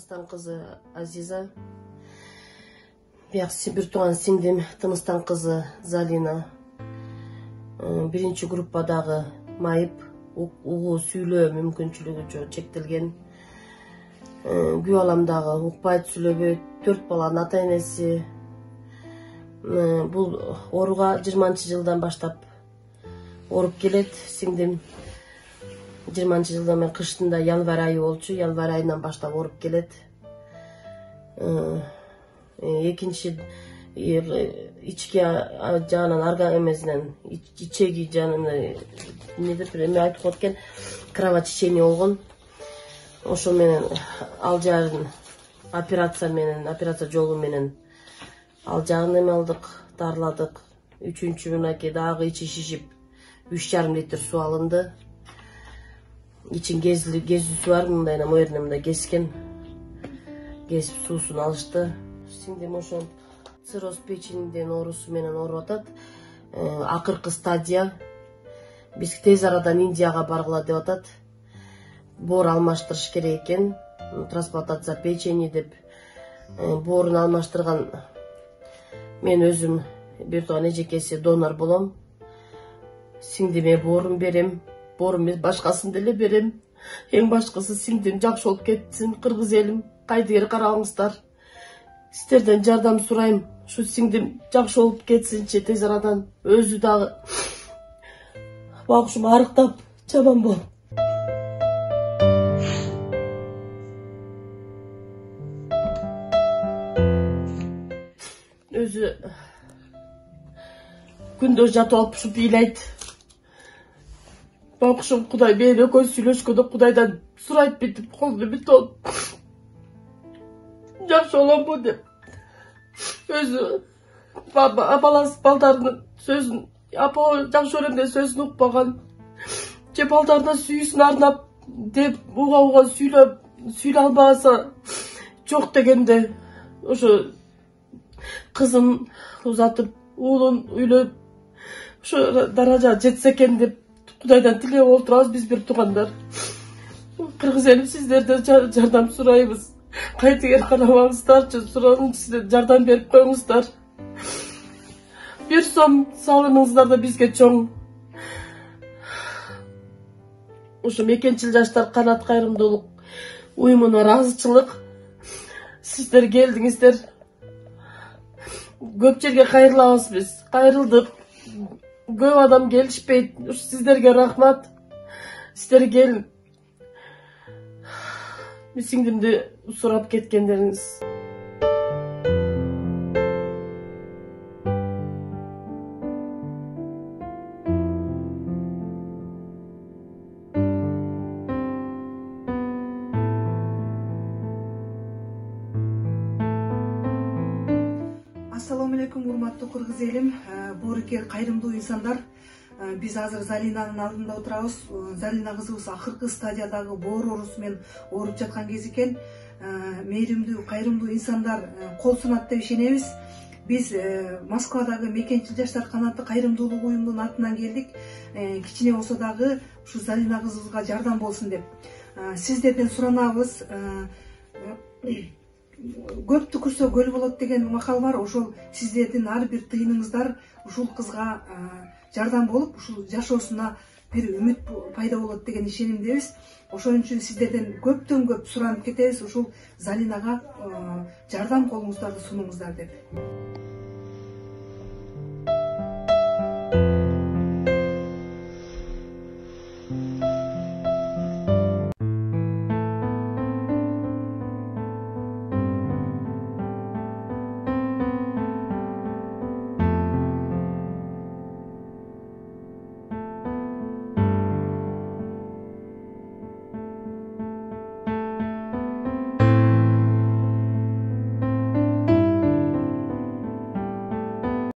Тыныстан кызы Азиза. Бир туган сиңдим Тыныстан кызы Залина. Биринчи группадагы майып, угуу сүйлөө мүмкүнчүлүгү чектелген. Күйөө аламдагы укпайт, сүйлөбөйт, 4 баланын ата энеси. Бул ооруга 20-жылдан баштап ооруп келет. Сиңдим 20-жылдан мен кыштында январь айы болчу, январь айынан баштап ооруп келет. Экинчи ички жагынан арга эмесинен ичеги жанына эме айтып коет экен, кровотечение болгон. Ошо менен ал жагын операция жолу менен ал жагын эме алдык, дарыладык. Үчүнчү мынакей дагы ичи шишип 3,5 литр суу алынды. İçin gezüsü var mı da moyernemde gezken gezip suusunu alıştı. Şimdi moşon цироз печениnden оорусу менен ооруп атат. Акыркы стадия. Биз тез арадан Индияга баргыла деп атат. Боор алмаштырыш керек экен. Трансплантация печени деп боорун алмаштырган мен өзүм бир туган эжекеси донор болом. Сиңдиме боорун берем. Боорум эмес башкасын деле берем. Эң башкысы сиңдим жакшы болуп кетсин, кыргыз элим, кайдыгер карабаңыздар. Сиздерден жардам сурайм. Ушу сиңдим жакшы болуп кетсинчи тез арадан. Өзү дагы багышым арыктап, жаман болуп. Өзү күндө жатып алып ушинтип ыйлайт. Bakışım Kuday beni ökön süйлөшкөндө Kudaydan сурайт bitip колуна бүт olуп. Жакшы болом бу деп. Өзү балдарынын сөзүн, апа жакшы көрөм деп сөзүн укпаган. Же балдарына сүйүүсүн арнап деп уга сүйлөй албаса жок дегенде ошо кызын узатып, уулун үйлөп, ошо даражага жетсе экен деп Kudaydan tilеп отурабыз биз бир туугандар. Кыргыз элим сиздерден жардам сурайбыз. Кайтыгер карабаңыздарчы, суранып сиздер жардам берип коюңуздар. 1 сом салыңыздар да бизге чоң. Ушу Мекенчил жаштар канат кайрымдуулук уюмуна ыраазычылык. Сиздер келдиңиздер. Көп жерге кайрылабыз биз. Кайрылдык. Көп адам келишпейт. Сиздерге рахмат. Сиздер келин. Сиңдимди сурап кеткендериңиз. Assalamu alaikum, урматтуу кыргыз элим, боорукер кайрымдуу инсандар. Биз азыр Залинанын алдында отурабыз. Залина кызыбыз акыркы стадиядагы боор оорусу менен ооруп жаткан кез экен. Мейримдүү, кайрымдуу инсандар кол сунат деп ишенебиз. Биз Москвадагы Мекенчил жаштар канаты кайрымдуулук уюмунун атынан келдик. Кичине болсо дагы ушу Залина кызыбызга жардам болсун деп. Сиздерден суранабыз. Көп түкүрсө көл болот деген макал бар. Ошол сиздердин ар бир тыйыныңыздар ушул кызга жардам болуп, ушул жашоосуна бир үмүт пайда болот деген ишенимдебиз. Ошон үчүн сиздерден көптөн көп суранып кетебиз. Ушул Залинага жардам колуңуздарды сунуңуздар деп.